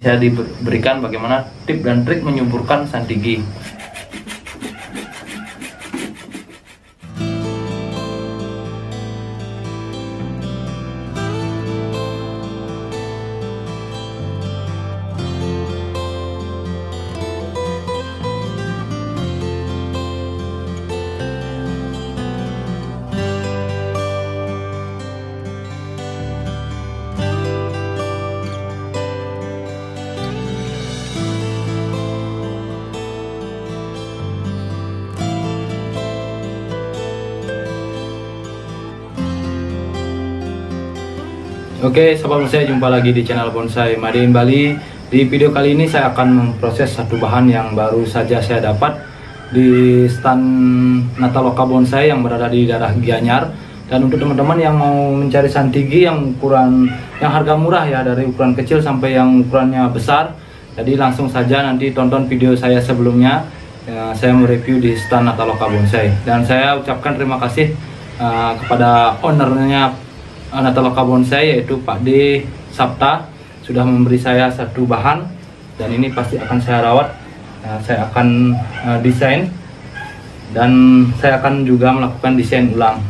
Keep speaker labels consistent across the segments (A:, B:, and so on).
A: Saya diberikan bagaimana tip dan trik menyuburkan santigi. Oke, sobat bonsai, jumpa lagi di channel Bonsai Made in Bali. Di video kali ini saya akan memproses satu bahan yang baru saja saya dapat di stand Nataloka Bonsai yang berada di daerah Gianyar. Dan untuk teman-teman yang mau mencari santigi yang ukuran yang harga murah ya, dari ukuran kecil sampai yang ukurannya besar, jadi langsung saja nanti tonton video saya sebelumnya. Saya mereview di stand Nataloka Bonsai, dan saya ucapkan terima kasih kepada ownernya Nataloka Bonsai, yaitu Pak D Sabta, sudah memberi saya satu bahan, dan ini pasti akan saya rawat. Saya akan desain, dan saya akan juga melakukan desain ulang.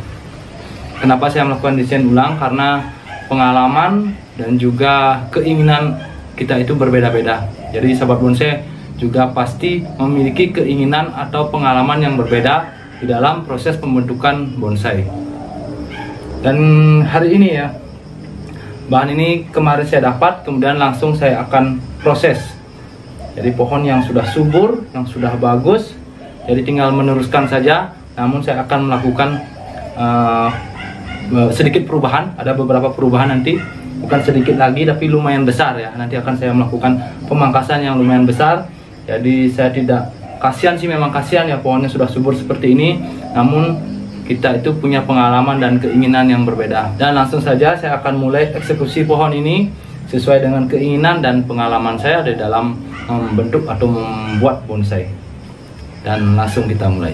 A: Kenapa saya melakukan desain ulang? Karena pengalaman dan juga keinginan kita itu berbeda-beda. Jadi sahabat bonsai juga pasti memiliki keinginan atau pengalaman yang berbeda di dalam proses pembentukan bonsai. Dan hari ini ya, bahan ini kemarin saya dapat, kemudian langsung saya akan proses. Jadi pohon yang sudah subur, yang sudah bagus, jadi tinggal meneruskan saja. Namun saya akan melakukan sedikit perubahan, ada beberapa perubahan nanti, bukan sedikit lagi tapi lumayan besar ya. Nanti akan saya melakukan pemangkasan yang lumayan besar. Jadi saya tidak, kasihan sih, memang kasihan ya, pohonnya sudah subur seperti ini, namun kita itu punya pengalaman dan keinginan yang berbeda. Dan langsung saja saya akan mulai eksekusi pohon ini sesuai dengan keinginan dan pengalaman saya di dalam membentuk atau membuat bonsai. Dan langsung kita mulai.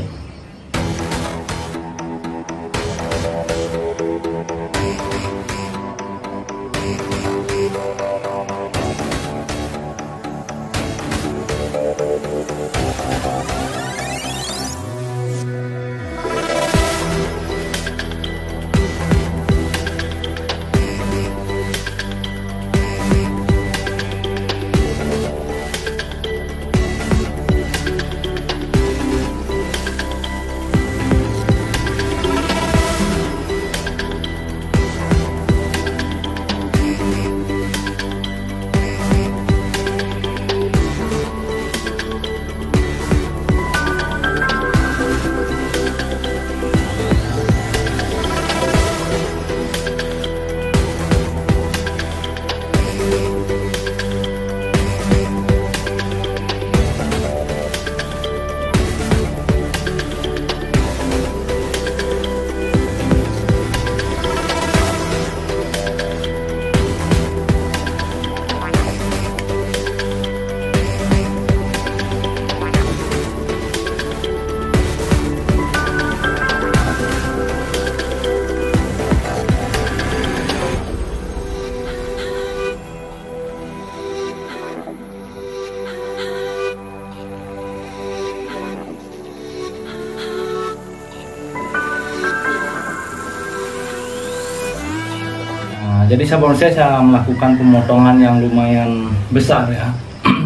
A: Jadi sahabat bonsai, saya melakukan pemotongan yang lumayan besar ya.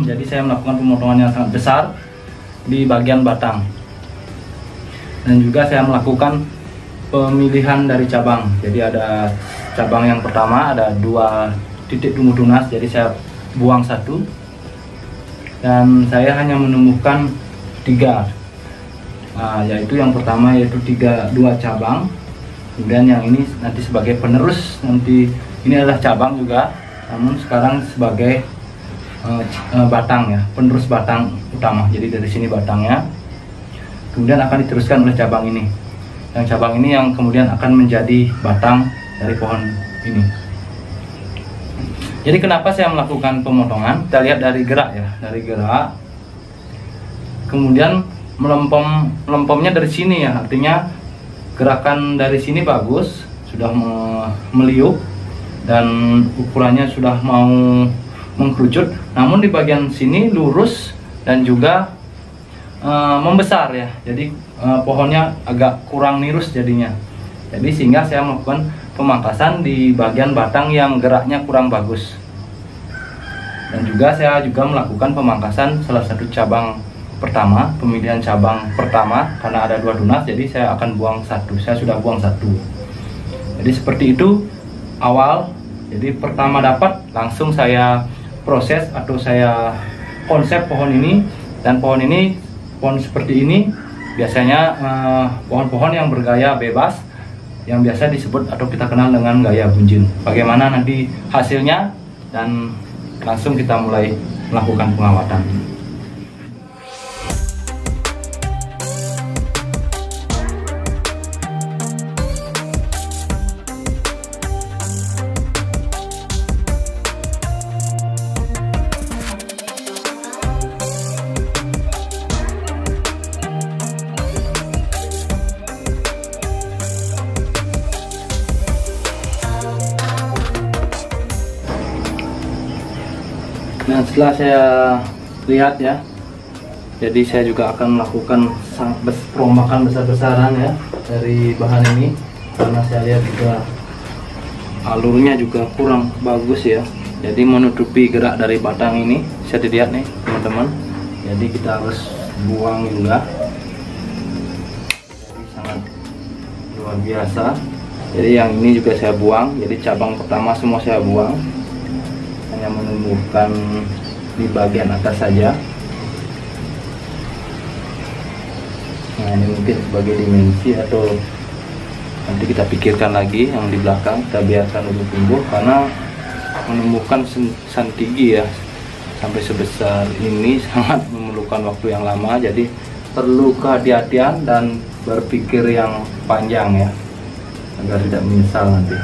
A: Jadi saya melakukan pemotongan yang sangat besar di bagian batang. Dan juga saya melakukan pemilihan dari cabang. Jadi ada cabang yang pertama, ada 2 titik tumbuh tunas, jadi saya buang 1. Dan saya hanya menumbuhkan 3. Yaitu yang pertama yaitu 2 cabang. Kemudian yang ini nanti sebagai penerus, nanti ini adalah cabang juga, namun sekarang sebagai batang ya, penerus batang utama. Jadi dari sini batangnya, kemudian akan diteruskan oleh cabang ini. Yang cabang ini yang kemudian akan menjadi batang dari pohon ini. Jadi kenapa saya melakukan pemotongan? Kita lihat dari gerak ya, dari gerak. Kemudian melempomnya dari sini ya, artinya gerakan dari sini bagus, sudah meliuk dan ukurannya sudah mau mengkerucut, namun di bagian sini lurus dan juga membesar ya. Jadi pohonnya agak kurang nirus jadinya. Jadi sehingga saya melakukan pemangkasan di bagian batang yang geraknya kurang bagus. Dan juga saya juga melakukan pemangkasan salah satu cabang pertama, pemilihan cabang pertama, karena ada 2 tunas, jadi saya akan buang 1. Saya sudah buang 1. Jadi seperti itu awal. Jadi pertama dapat langsung saya proses atau saya konsep pohon ini. Dan pohon seperti ini biasanya pohon-pohon yang bergaya bebas, yang biasa disebut atau kita kenal dengan gaya bunjin. Bagaimana nanti hasilnya, dan langsung kita mulai melakukan pengawatan. Nah, setelah saya lihat ya, jadi saya juga akan melakukan perombakan besar-besaran ya dari bahan ini, karena saya lihat juga alurnya juga kurang bagus ya. Jadi menutupi gerak dari batang ini, bisa dilihat nih teman-teman. Jadi kita harus buang juga. Jadi sangat luar biasa. Jadi yang ini juga saya buang. Jadi cabang pertama semua saya buang. Hanya menumbuhkan di bagian atas saja. Nah, ini mungkin sebagai dimensi, atau nanti kita pikirkan lagi yang di belakang, kita biarkan dulu tumbuh, karena menumbuhkan santigi ya sampai sebesar ini sangat memerlukan waktu yang lama. Jadi perlu kehati-hatian dan berpikir yang panjang ya, agar tidak menyesal nanti.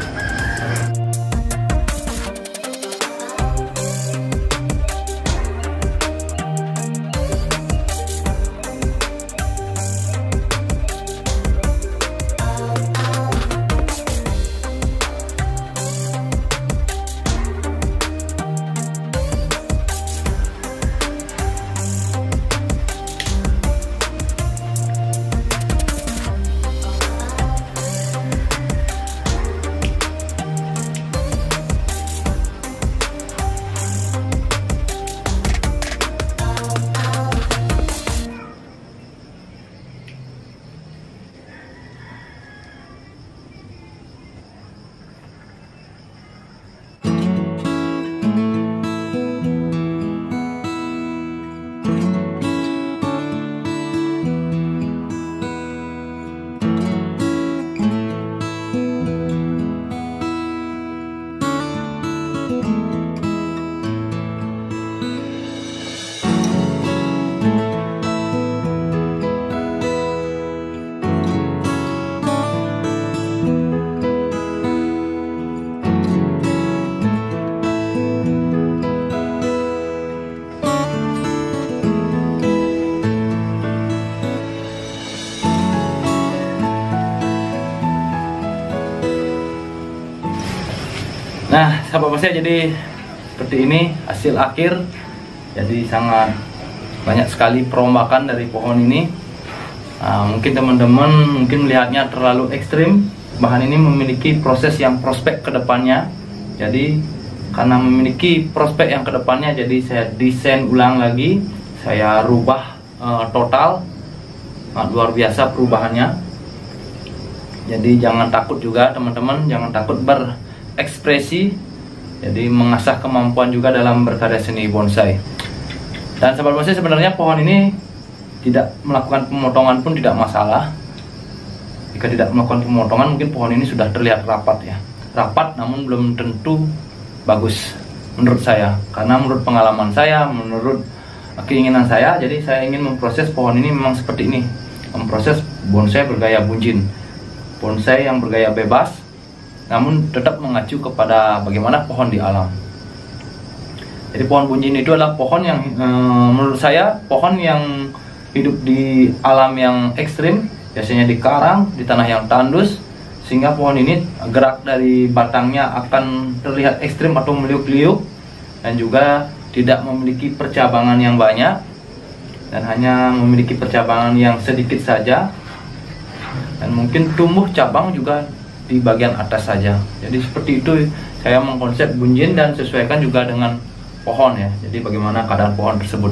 A: Nah, sahabat bonsai, jadi seperti ini hasil akhir. Jadi sangat banyak sekali perombakan dari pohon ini. Mungkin teman-teman melihatnya terlalu ekstrim. Bahan ini memiliki proses yang prospek ke depannya. Jadi karena memiliki prospek yang ke depannya, jadi saya desain ulang lagi. Saya rubah total. Luar biasa perubahannya. Jadi jangan takut juga teman-teman, jangan takut berekspresi. Jadi mengasah kemampuan juga dalam berkarya seni bonsai. Dan sahabat bonsai, sebenarnya pohon ini tidak melakukan pemotongan pun tidak masalah. Jika tidak melakukan pemotongan, mungkin pohon ini sudah terlihat rapat ya. Rapat namun belum tentu bagus menurut saya. Karena menurut pengalaman saya, menurut keinginan saya, jadi saya ingin memproses pohon ini memang seperti ini. Memproses bonsai bergaya bunjin. Bonsai yang bergaya bebas, namun tetap mengacu kepada bagaimana pohon di alam. Jadi pohon bunjin itu adalah pohon yang menurut saya pohon yang hidup di alam yang ekstrim, biasanya di karang, di tanah yang tandus, sehingga pohon ini gerak dari batangnya akan terlihat ekstrim atau meliuk-liuk. dan juga tidak memiliki percabangan yang banyak dan hanya memiliki percabangan yang sedikit saja, dan mungkin tumbuh cabang juga di bagian atas saja. Jadi seperti itu saya mengkonsep bunjin dan sesuaikan juga dengan pohon ya. Jadi bagaimana keadaan pohon tersebut.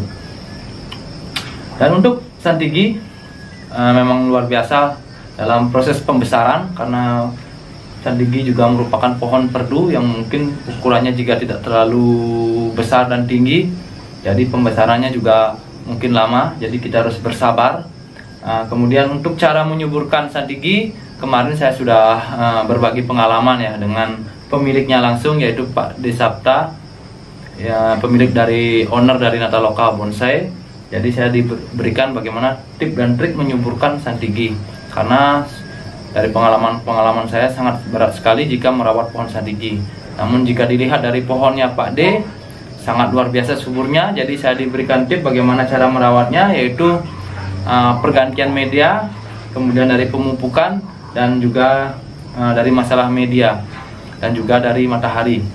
A: Dan untuk santigi memang luar biasa dalam proses pembesaran, karena santigi juga merupakan pohon perdu yang mungkin ukurannya jika tidak terlalu besar dan tinggi, jadi pembesarannya juga mungkin lama, jadi kita harus bersabar. Kemudian untuk cara menyuburkan santigi, kemarin saya sudah berbagi pengalaman ya dengan pemiliknya langsung, yaitu Pak Desapta, ya, pemilik dari owner dari Nataloka Bonsai. Jadi saya diberikan bagaimana tip dan trik menyuburkan santigi, karena dari pengalaman saya sangat berat sekali jika merawat pohon santigi. Namun jika dilihat dari pohonnya Pak D, sangat luar biasa suburnya. Jadi saya diberikan tip bagaimana cara merawatnya, yaitu pergantian media, kemudian dari pemupukan, dan juga dari masalah media, dan juga dari matahari.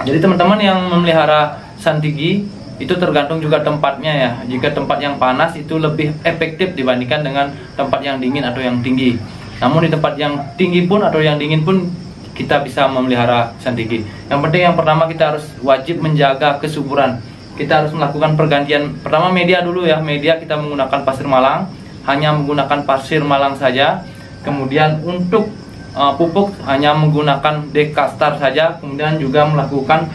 A: Jadi teman-teman yang memelihara santigi itu tergantung juga tempatnya ya. Jika tempat yang panas itu lebih efektif dibandingkan dengan tempat yang dingin atau yang tinggi. Namun di tempat yang tinggi pun atau yang dingin pun kita bisa memelihara santigi. Yang penting yang pertama kita harus wajib menjaga kesuburan. Kita harus melakukan pergantian, pertama media dulu ya. Media kita menggunakan pasir malang, hanya menggunakan pasir malang saja. Kemudian untuk pupuk hanya menggunakan dekastar saja. Kemudian juga melakukan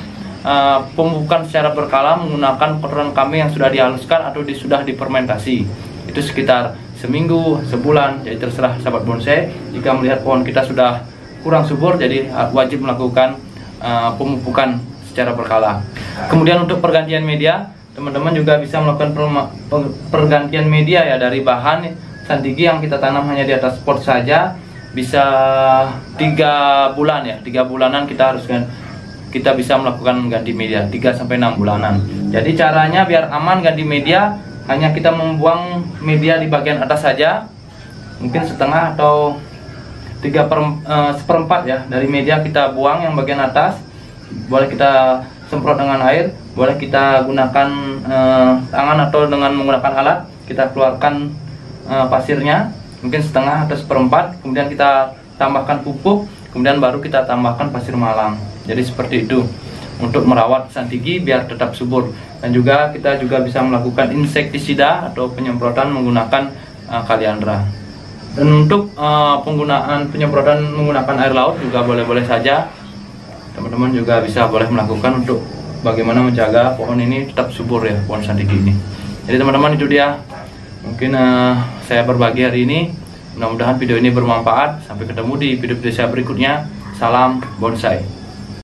A: pemupukan secara berkala menggunakan kotoran kambing yang sudah dihaluskan atau sudah difermentasi. Itu sekitar seminggu, sebulan. Jadi terserah sahabat bonsai. Jika melihat pohon kita sudah kurang subur, jadi wajib melakukan pemupukan secara berkala. Kemudian untuk pergantian media, teman-teman juga bisa melakukan pergantian media ya, dari bahan santigi yang kita tanam hanya di atas pot saja. Bisa 3 bulan ya, 3 bulanan kita bisa melakukan ganti media, 3-6 bulanan. Jadi caranya biar aman ganti media, hanya kita membuang media di bagian atas saja, mungkin setengah atau 1/4 ya dari media kita buang yang bagian atas. Boleh kita semprot dengan air, boleh kita gunakan tangan atau dengan menggunakan alat. Kita keluarkan pasirnya, mungkin setengah atau 1/4, kemudian kita tambahkan pupuk, kemudian baru kita tambahkan pasir malang. Jadi seperti itu untuk merawat santigi biar tetap subur. Dan juga kita juga bisa melakukan insektisida atau penyemprotan menggunakan kaliandra. Dan untuk penggunaan penyemprotan menggunakan air laut juga boleh-boleh saja. Teman-teman juga bisa boleh melakukan untuk bagaimana menjaga pohon ini tetap subur ya, pohon santigi ini. Jadi teman-teman, itu dia mungkin saya berbagi hari ini. Mudah-mudahan video ini bermanfaat. Sampai ketemu di video-video saya berikutnya. Salam bonsai.